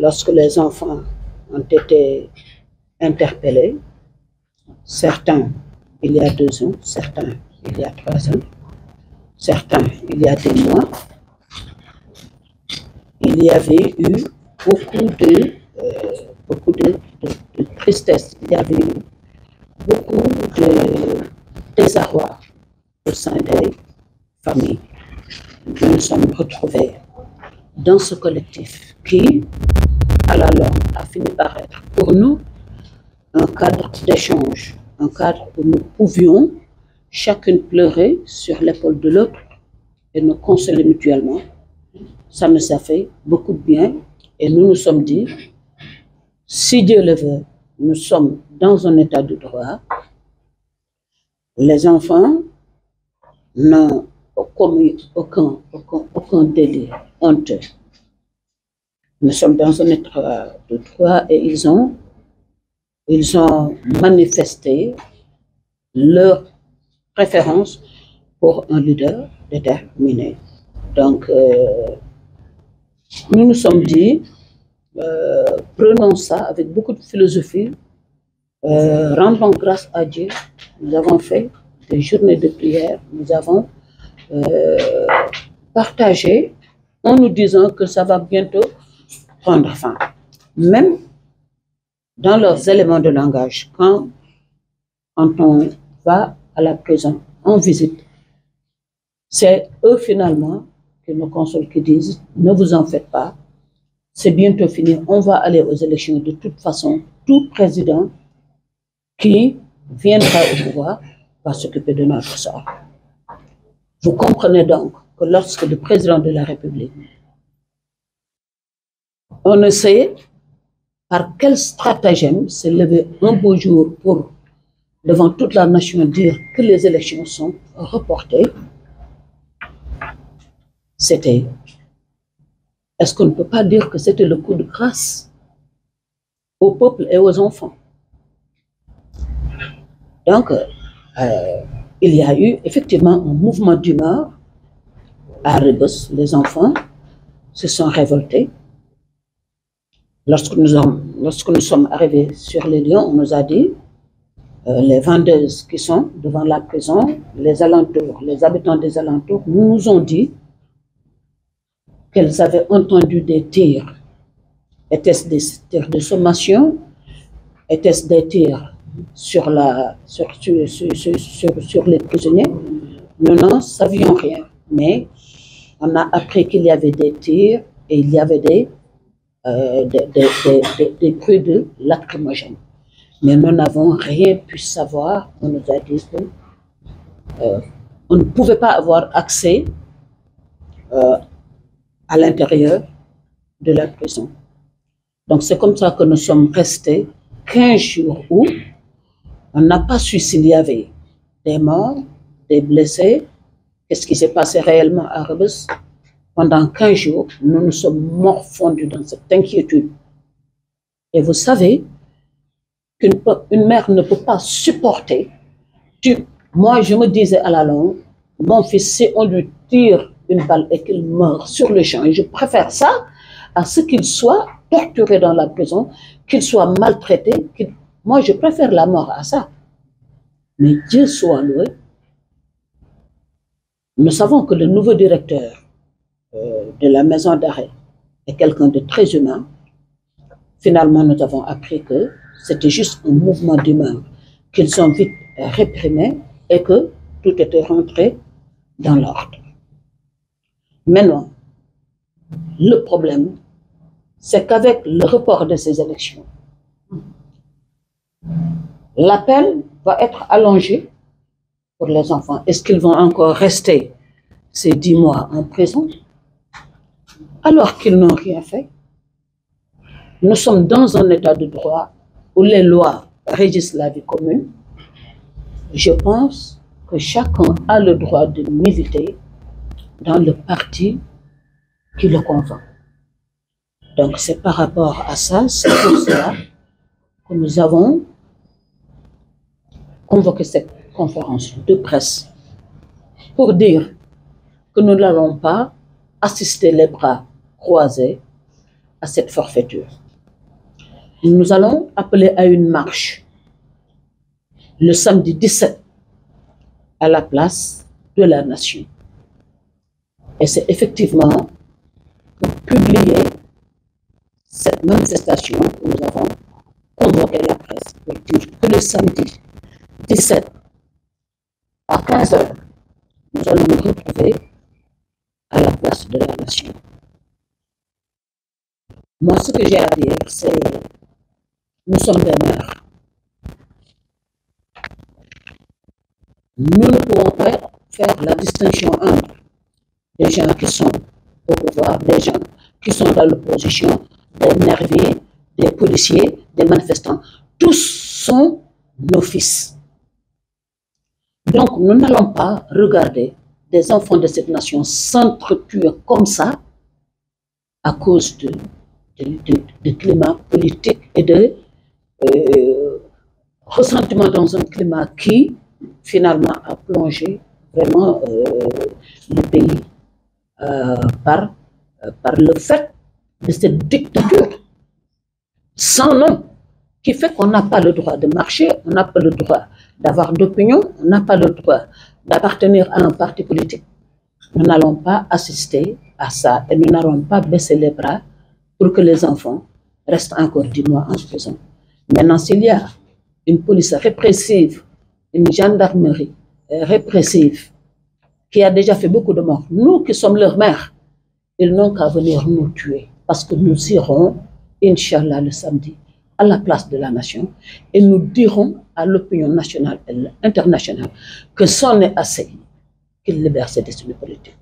lorsque les enfants ont été interpellés, certains il y a 2 ans, certains il y a 3 ans, certains il y a des mois, il y avait eu beaucoup de tristesse, il y avait eu beaucoup de désarroi au sein des familles. Nous nous sommes retrouvés dans ce collectif qui, à la longue, a fini par être pour nous un cadre d'échange, un cadre où nous pouvions chacune pleurer sur l'épaule de l'autre et nous consoler mutuellement. Ça nous a fait beaucoup de bien et nous nous sommes dit, si Dieu le veut, nous sommes dans un état de droit. Les enfants n'ont commis aucun délit honteux. Nous sommes dans un état de droit et ils ont manifesté leur préférence pour un leader déterminé. Donc, nous nous sommes dit, prenons ça avec beaucoup de philosophie, rendons grâce à Dieu. Nous avons fait des journées de prière, nous avons partagé en nous disant que ça va bientôt prendre fin. Même dans leurs éléments de langage, quand on va à la prison en visite, c'est eux finalement qui nous consolent, qui disent ne vous en faites pas, c'est bientôt fini, on va aller aux élections. De toute façon, tout président qui viendra au pouvoir va s'occuper de notre sort. Vous comprenez donc que lorsque le président de la République, on ne sait par quel stratagème s'est levé un beau jour pour, devant toute la nation, dire que les élections sont reportées, c'était, est-ce qu'on ne peut pas dire que c'était le coup de grâce au peuple et aux enfants? Donc, il y a eu effectivement un mouvement d'humeur à Rebeuss. Les enfants se sont révoltés. Lorsque nous sommes arrivés sur les lieux, on nous a dit, les vendeuses qui sont devant la prison, les alentours, les habitants des alentours, nous ont dit qu'elles avaient entendu des tirs. Était-ce des tirs de sommation? Était-ce des tirs sur les prisonniers? Nous n'en savions rien, mais on a appris qu'il y avait des tirs et il y avait des bruits de lacrymogènes. Mais nous n'avons rien pu savoir. On nous a dit qu'on ne pouvait pas avoir accès à l'intérieur de la prison. Donc c'est comme ça que nous sommes restés 15 jours où on n'a pas su s'il y avait des morts, des blessés, qu'est-ce qui s'est passé réellement à Rebeuss. Pendant 15 jours, nous nous sommes morfondus dans cette inquiétude. Et vous savez qu'une mère ne peut pas supporter. Moi, je me disais à la longue, mon fils, si on lui tire une balle et qu'il meurt sur le champ, et je préfère ça à ce qu'il soit torturé dans la prison, qu'il soit maltraité. Moi, je préfère la mort à ça. Mais Dieu soit loué. Nous savons que le nouveau directeur de la maison d'arrêt est quelqu'un de très humain. Finalement, nous avons appris que c'était juste un mouvement d'humeur, qu'ils ont vite réprimé et que tout était rentré dans l'ordre. Maintenant, le problème, c'est qu'avec le report de ces élections, la peine va être allongée pour les enfants. Est-ce qu'ils vont encore rester ces 10 mois en prison alors qu'ils n'ont rien fait? Nous sommes dans un état de droit où les lois régissent la vie commune. Je pense que chacun a le droit de militer dans le parti qui le convainc. Donc c'est par rapport à ça, c'est pour cela que nous avons convoqué cette conférence de presse pour dire que nous n'allons pas assister les bras croisés à cette forfaiture. Nous allons appeler à une marche le samedi 17 à la place de la Nation. Et c'est effectivement pour publier cette manifestation que nous avons convoqué la presse pour dire que le samedi 17 à 15 h, nous allons nous retrouver à la place de la Nation. Moi, ce que j'ai à dire, c'est nous sommes des mères. Nous ne pouvons pas faire la distinction entre des gens qui sont au pouvoir, des gens qui sont dans l'opposition, des nervis, des policiers, des manifestants. Tous sont nos fils. Donc, nous n'allons pas regarder des enfants de cette nation s'entretuer comme ça à cause de climat politique et de ressentiment dans un climat qui, finalement, a plongé vraiment le pays par le fait de cette dictature sans nom, qui fait qu'on n'a pas le droit de marcher, on n'a pas le droit d'avoir d'opinion, on n'a pas le droit d'appartenir à un parti politique. Nous n'allons pas assister à ça et nous n'allons pas baisser les bras pour que les enfants restent encore 10 mois en prison. Maintenant, s'il y a une police répressive, une gendarmerie répressive, qui a déjà fait beaucoup de morts, nous qui sommes leurs mères, ils n'ont qu'à venir nous tuer, parce que nous irons, Inch'Allah, le samedi, à la place de la Nation, et nous dirons à l'opinion nationale et internationale que c'en est assez, qu'ils libèrent ces détenus politiques.